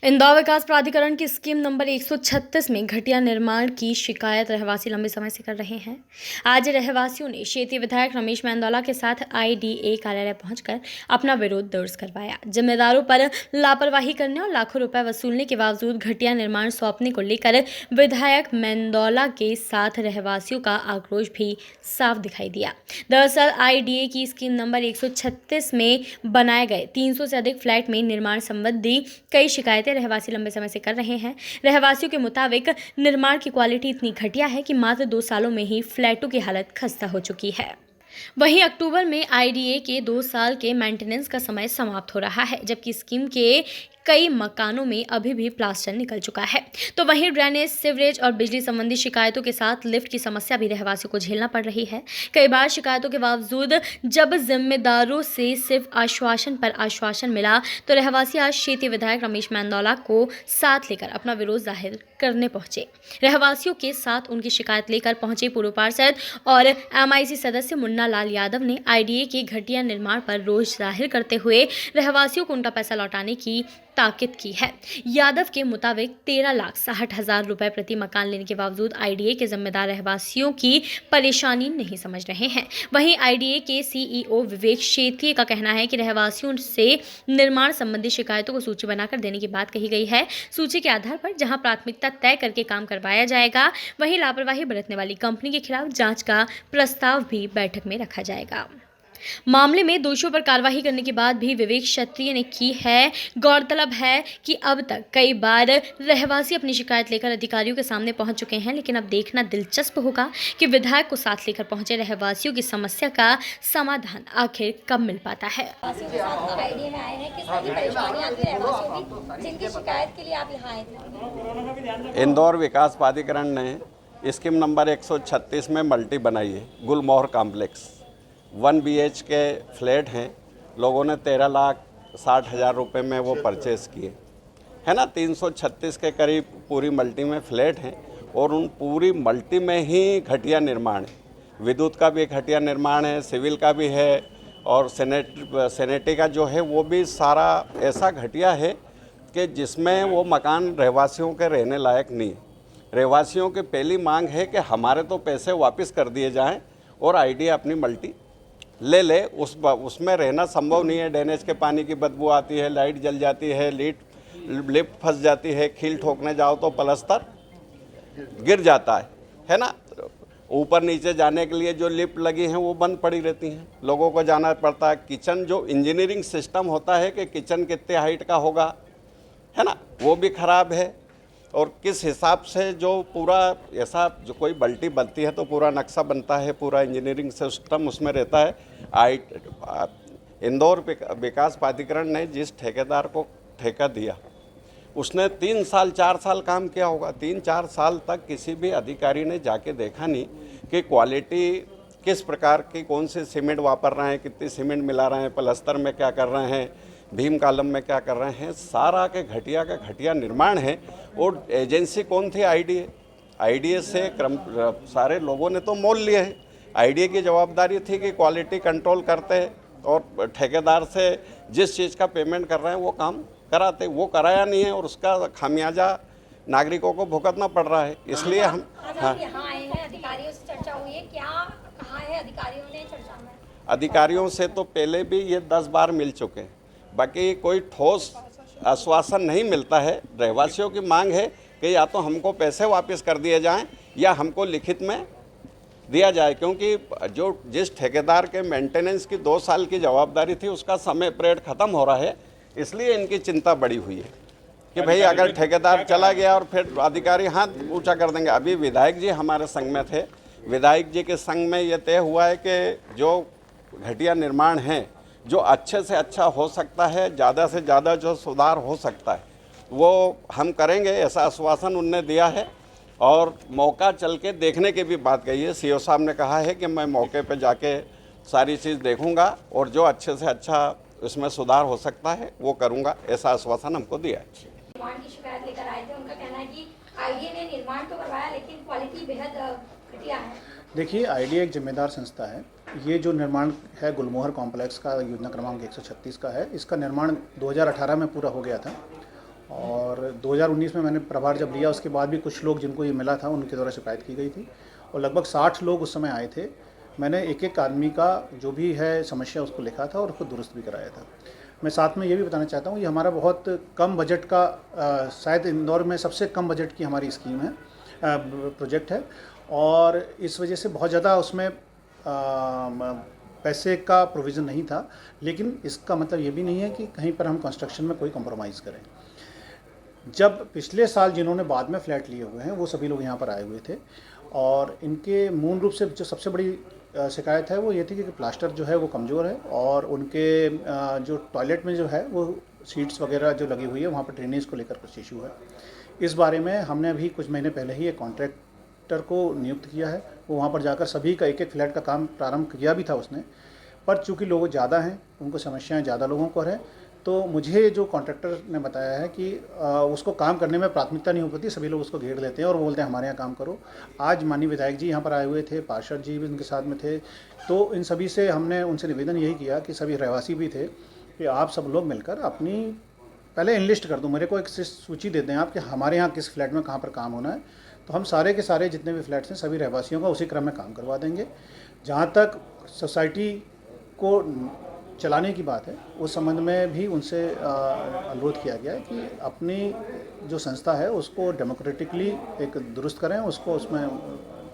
इंदौर विकास प्राधिकरण की scheme number 136 में घटिया निर्माण की शिकायत रहवासी लंबे समय से कर रहे हैं। आज रहवासियों ने क्षेत्रीय विधायक रमेश मेंदोला के साथ आईडीए कार्यालय पहुंचकर अपना विरोध दर्ज करवाया। जिम्मेदारों पर लापरवाही करने और लाखों रुपए वसूलने के बावजूद घटिया निर्माण सौंपने को लेकर विधायक मेंदोला के साथ रहवासियों का आक्रोश भी साफ दिखाई दिया। दरअसल आईडीए की स्कीम नंबर 136 में बनाए गए 300 से अधिक फ्लैट में निर्माण संबंधी कई शिकायतें रहवासी लंबे समय से कर रहे हैं। रहवासियों के मुताबिक निर्माण की क्वालिटी इतनी घटिया है कि मात्र 2 सालों में ही फ्लैटों की हालत खस्ता हो चुकी है। वहीं अक्टूबर में आईडीए के 2 साल के मेंटेनेंस का समय समाप्त हो रहा है, जबकि स्कीम के कई मकानों में अभी भी प्लास्टर निकल चुका है। तो वहीं ड्रेनेज, सीवरेज और बिजली संबंधी शिकायतों के साथ लिफ्ट की समस्या भी रहवासियों को झेलना पड़ रही है। कई बार शिकायतों के बावजूद जब जिम्मेदारों से सिर्फ आश्वासन पर आश्वासन मिला, तो रहवासी आज क्षेत्रीय विधायक रमेश मेंदोला को साथ लेकर अपना विरोध जाहिर करने पहुंचे। रहवासियों के साथ उनकी शिकायत लेकर पहुंचे पूर्व पार्षद और एमआईसी सदस्य मुन्ना लाल यादव ने आईडीए के घटिया निर्माण पर रोष जाहिर करते हुए रहवासियों को उनका पैसा लौटाने की ताकीद की है। यादव के मुताबिक 13,60,000 रुपए प्रति मकान लेने के बावजूद आईडीए के जिम्मेदार रहवासियों की परेशानी नहीं समझ रहे हैं। वहीं आईडीए के सीईओ विवेक क्षेत्रीय का कहना है कि रहवासियों से निर्माण संबंधी शिकायतों को सूची बनाकर देने की बात कही गई है। सूची के आधार पर जहां प्राथमिकता तय करके काम करवाया जाएगा, वहीं लापरवाही बरतने वाली कंपनी के खिलाफ जांच का प्रस्ताव भी बैठक में रखा जाएगा। मामले में दोषियों पर कार्रवाई करने के बाद भी विवेक क्षत्रिय ने की है। गौरतलब है कि अब तक कई बार रहवासी अपनी शिकायत लेकर अधिकारियों के सामने पहुंच चुके हैं, लेकिन अब देखना दिलचस्प होगा कि विधायक को साथ लेकर पहुंचे रहवासियों की समस्या का समाधान आखिर कब मिल पाता है। इंदौर विकास प्राधिकरण ने स्कीम नंबर 136 में मल्टी बनाई है। गुलमोहर कॉम्प्लेक्स 1 BHK फ्लैट हैं। लोगों ने 13,60,000 रुपये में वो परचेज़ किए, है ना। 336 के करीब पूरी मल्टी में फ्लैट हैं और उन पूरी मल्टी में ही घटिया निर्माण है। विद्युत का भी घटिया निर्माण है, सिविल का भी है और सेनेटरी का जो है वो भी सारा ऐसा घटिया है कि जिसमें वो मकान रहवासियों के रहने लायक नहीं है। रहवासियों की पहली मांग है कि हमारे तो पैसे वापस कर दिए जाएं और आईडीए अपनी मल्टी ले उसमें रहना संभव नहीं है। ड्रेनेज के पानी की बदबू आती है, लाइट जल जाती है, लिफ्ट फंस जाती है, कील ठोकने जाओ तो प्लास्टर गिर जाता है ना। ऊपर नीचे जाने के लिए जो लिफ्ट लगी हैं वो बंद पड़ी रहती हैं, लोगों को जाना पड़ता है। किचन जो इंजीनियरिंग सिस्टम होता है कि किचन कितने हाइट का होगा, है ना, वो भी ख़राब है। और किस हिसाब से जो पूरा ऐसा जो कोई बल्टी बनती है तो पूरा नक्शा बनता है, पूरा इंजीनियरिंग सिस्टम उसमें रहता है। इंदौर विकास प्राधिकरण ने जिस ठेकेदार को ठेका दिया उसने 3 साल 4 साल काम किया होगा। 3-4 साल तक किसी भी अधिकारी ने जाके देखा नहीं कि क्वालिटी किस प्रकार की, कौन से सीमेंट वापर रहे हैं, कितनी सीमेंट मिला रहे हैं, प्लास्टर में क्या कर रहे हैं, भीम कॉलम में क्या कर रहे हैं। सारा के घटिया निर्माण है। और एजेंसी कौन थी? आईडीए से सारे लोगों ने तो मोल लिए हैं। आईडीए की जवाबदारी थी कि क्वालिटी कंट्रोल करते और ठेकेदार से जिस चीज़ का पेमेंट कर रहे हैं वो काम कराते। वो कराया नहीं है और उसका खामियाजा नागरिकों को भुगतना पड़ रहा है। इसलिए हम यहाँ आए हैं, अधिकारियों से चर्चा हुई है, क्या कहा है अधिकारियों ने चर्चा में? अधिकारियों से तो पहले भी ये 10 बार मिल चुके हैं, बाकी कोई ठोस आश्वासन नहीं मिलता है। रहवासियों की मांग है कि या तो हमको पैसे वापस कर दिए जाएं या हमको लिखित में दिया जाए, क्योंकि जिस ठेकेदार के मेंटेनेंस की 2 साल की जवाबदारी थी उसका समय पीरियड ख़त्म हो रहा है। इसलिए इनकी चिंता बड़ी हुई है कि भाई अगर ठेकेदार चला गया और फिर अधिकारी हाथ ऊँचा कर देंगे। अभी विधायक जी हमारे संग में थे, विधायक जी के संग में ये तय हुआ है कि जो घटिया निर्माण है, जो अच्छे से अच्छा हो सकता है, ज़्यादा से ज़्यादा जो सुधार हो सकता है वो हम करेंगे, ऐसा आश्वासन उनने दिया है। और मौका चल के देखने की भी बात कही है। सीओ साहब ने कहा है कि मैं मौके पे जाके सारी चीज़ देखूंगा और जो अच्छे से अच्छा इसमें सुधार हो सकता है वो करूंगा, ऐसा आश्वासन हमको दिया है। निर्माण की शिकायत लेकर आए थे, उनका कहना है कि आईडीए ने निर्माण तो करवाया लेकिन क्वालिटी बेहद घटिया है। देखिए, आईडीए एक जिम्मेदार संस्था है। ये जो निर्माण है गुलमोहर कॉम्प्लेक्स का, योजना क्रमांक 136 का है। इसका निर्माण 2018 में पूरा हो गया था और 2019 में मैंने प्रभार जब लिया उसके बाद भी कुछ लोग जिनको ये मिला था उनके द्वारा शिकायत की गई थी और लगभग 60 लोग उस समय आए थे। मैंने एक एक आदमी का जो भी है समस्या उसको लिखा था और उसको दुरुस्त भी कराया था। मैं साथ में ये भी बताना चाहता हूँ ये हमारा बहुत कम बजट का शायद इंदौर में सबसे कम बजट की हमारी स्कीम है, प्रोजेक्ट है और इस वजह से बहुत ज़्यादा उसमें पैसे का प्रोविज़न नहीं था, लेकिन इसका मतलब ये भी नहीं है कि कहीं पर हम कंस्ट्रक्शन में कोई कॉम्प्रोमाइज़ करें। जब पिछले साल जिन्होंने बाद में फ्लैट लिए हुए हैं वो सभी लोग यहाँ पर आए हुए थे और इनके मूल रूप से जो सबसे बड़ी शिकायत है वो ये थी कि प्लास्टर जो है वो कमज़ोर है और उनके जो टॉयलेट में जो है वो सीट्स वगैरह जो लगी हुई है वहाँ पर ड्रेनेज को लेकर कुछ इशू है। इस बारे में हमने अभी कुछ महीने पहले ही एक कॉन्ट्रैक्टर को नियुक्त किया है, वो वहाँ पर जाकर सभी का एक एक फ्लैट का काम प्रारंभ किया भी था उसने, पर चूँकि लोग ज़्यादा हैं उनको समस्याएँ ज़्यादा लोगों को है तो मुझे जो कॉन्ट्रैक्टर ने बताया है कि उसको काम करने में प्राथमिकता नहीं हो पाती, सभी लोग उसको घेर लेते हैं और वो बोलते हैं हमारे यहाँ काम करो। आज माननीय विधायक जी यहाँ पर आए हुए थे, पार्षद जी भी उनके साथ में थे, तो इन सभी से हमने उनसे निवेदन यही किया कि सभी रहवासी भी थे कि आप सब लोग मिलकर अपनी पहले इनलिस्ट कर दो, मेरे को एक सूची दे दें आप कि हमारे यहाँ किस फ्लैट में कहाँ पर काम होना है, तो हम सारे के सारे जितने भी फ्लैट्स हैं सभी रहवासियों का उसी क्रम में काम करवा देंगे। जहाँ तक सोसाइटी को चलाने की बात है उस संबंध में भी उनसे अनुरोध किया गया है कि अपनी जो संस्था है उसको डेमोक्रेटिकली एक दुरुस्त करें, उसको उसमें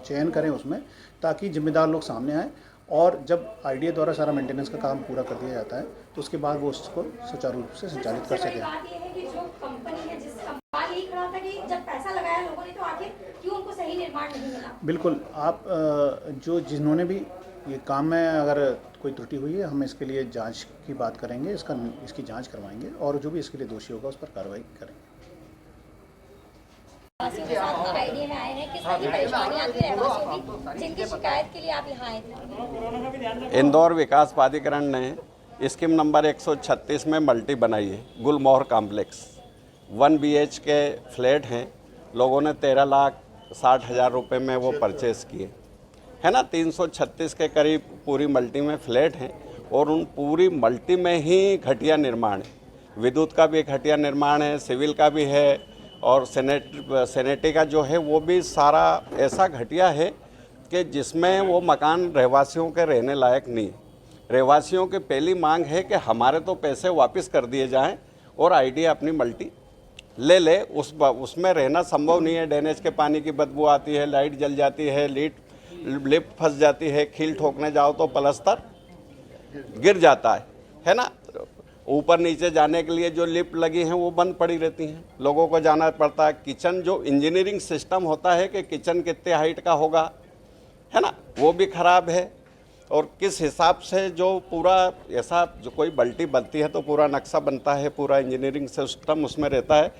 चयन करें उसमें, ताकि जिम्मेदार लोग सामने आएँ और जब आईडीए द्वारा सारा मेंटेनेंस का काम पूरा कर दिया जाता है तो उसके बाद वो उसको सुचारू रूप से संचालित कर सकें। बात ये है कि जो कंपनी है जिस सवाल यही खड़ा था कि जब पैसा लगाया लोगों ने तो आखिर क्यों उनको सही निर्माण नहीं मिला। बिल्कुल, आप जो जिन्होंने भी ये काम में अगर कोई त्रुटि हुई है हम इसके लिए जांच की बात करेंगे, इसकी जांच करवाएंगे और जो भी इसके लिए दोषी होगा उस पर कार्रवाई करेंगे। रहवासियों के साथ आईडीए में आए हैं, किस तरह की परेशानी आती है रहवासियों की जिनकी शिकायत के लिए आप यहाँ आए थे? इंदौर विकास प्राधिकरण ने स्कीम नंबर 136 में मल्टी बनाई है, गुलमोहर कॉम्प्लेक्स 1 BHK फ्लैट हैं, लोगों ने 13,60,000 रुपये में वो परचेज़ किए है ना। 336 के करीब पूरी मल्टी में फ्लैट हैं और उन पूरी मल्टी में ही घटिया निर्माण है, विद्युत का भी घटिया निर्माण है, सिविल का भी है और सेनेटरी का जो है वो भी सारा ऐसा घटिया है कि जिसमें वो मकान रहवासियों के रहने लायक नहीं है। रहवासियों की पहली मांग है कि हमारे तो पैसे वापस कर दिए जाएं और आईडीए अपनी मल्टी ले उसमें रहना संभव नहीं है। ड्रेनेज के पानी की बदबू आती है, लाइट जल जाती है, लिफ्ट फंस जाती है, कील ठोकने जाओ तो प्लास्टर गिर जाता है ना। ऊपर नीचे जाने के लिए जो लिफ्ट लगी हैं वो बंद पड़ी रहती हैं, लोगों को जाना पड़ता है। किचन जो इंजीनियरिंग सिस्टम होता है कि किचन कितने हाइट का होगा है ना, वो भी ख़राब है। और किस हिसाब से जो पूरा ऐसा जो कोई बल्टी बनती है तो पूरा नक्शा बनता है, पूरा इंजीनियरिंग सिस्टम उसमें रहता है।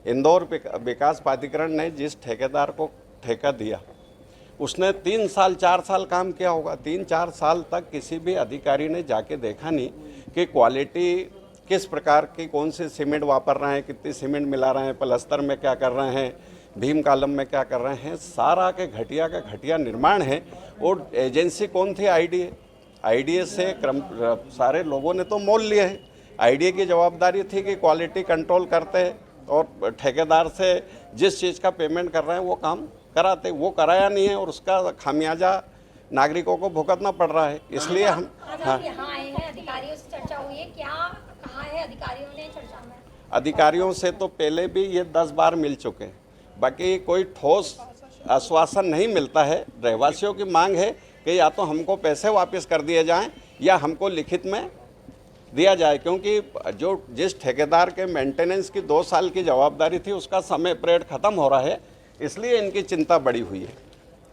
इंदौर विकास प्राधिकरण ने जिस ठेकेदार को ठेका दिया उसने 3 साल 4 साल काम किया होगा। 3-4 साल तक किसी भी अधिकारी ने जाके देखा नहीं कि क्वालिटी किस प्रकार की, कौन सी सीमेंट वापर रहे हैं, कितनी सीमेंट मिला रहे हैं, प्लास्टर में क्या कर रहे हैं, भीम कॉलम में क्या कर रहे हैं। सारा के घटिया का घटिया निर्माण है। और एजेंसी कौन थी? आईडीए से सारे लोगों ने तो मोल लिए हैं। आईडीए की जवाबदारी थी कि क्वालिटी कंट्रोल करते और ठेकेदार से जिस चीज़ का पेमेंट कर रहे हैं वो काम कराते, वो कराया नहीं है और उसका खामियाजा नागरिकों को भुगतना पड़ रहा है। इसलिए हम यहाँ आए हैं, अधिकारियों से चर्चा हुई है, क्या कहा है अधिकारियों ने चर्चा में? अधिकारियों से तो पहले भी ये 10 बार मिल चुके हैं, बाकी कोई ठोस आश्वासन नहीं मिलता है। रहवासियों की मांग है कि या तो हमको पैसे वापस कर दिए जाएं या हमको लिखित में दिया जाए, क्योंकि जो जिस ठेकेदार के मेंटेनेंस की 2 साल की जवाबदारी थी उसका समय पीरियड ख़त्म हो रहा है। इसलिए इनकी चिंता बड़ी हुई है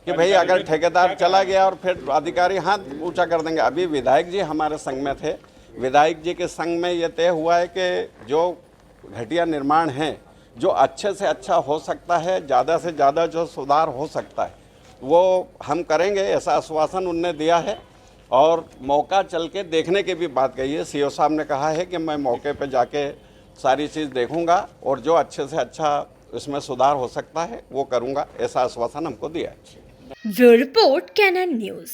कि भाई अगर ठेकेदार चला गया और फिर अधिकारी हाथ ऊंचा कर देंगे। अभी विधायक जी हमारे संग में थे, विधायक जी के संग में ये तय हुआ है कि जो घटिया निर्माण है, जो अच्छे से अच्छा हो सकता है, ज़्यादा से ज़्यादा जो सुधार हो सकता है वो हम करेंगे, ऐसा आश्वासन उनने दिया है। और मौका चल के देखने की भी बात कही है। सीओ साहब ने कहा है कि मैं मौके पे जाके सारी चीज़ देखूंगा और जो अच्छे से अच्छा इसमें सुधार हो सकता है वो करूंगा, ऐसा आश्वासन हमको दिया है। Bureau report Canon news.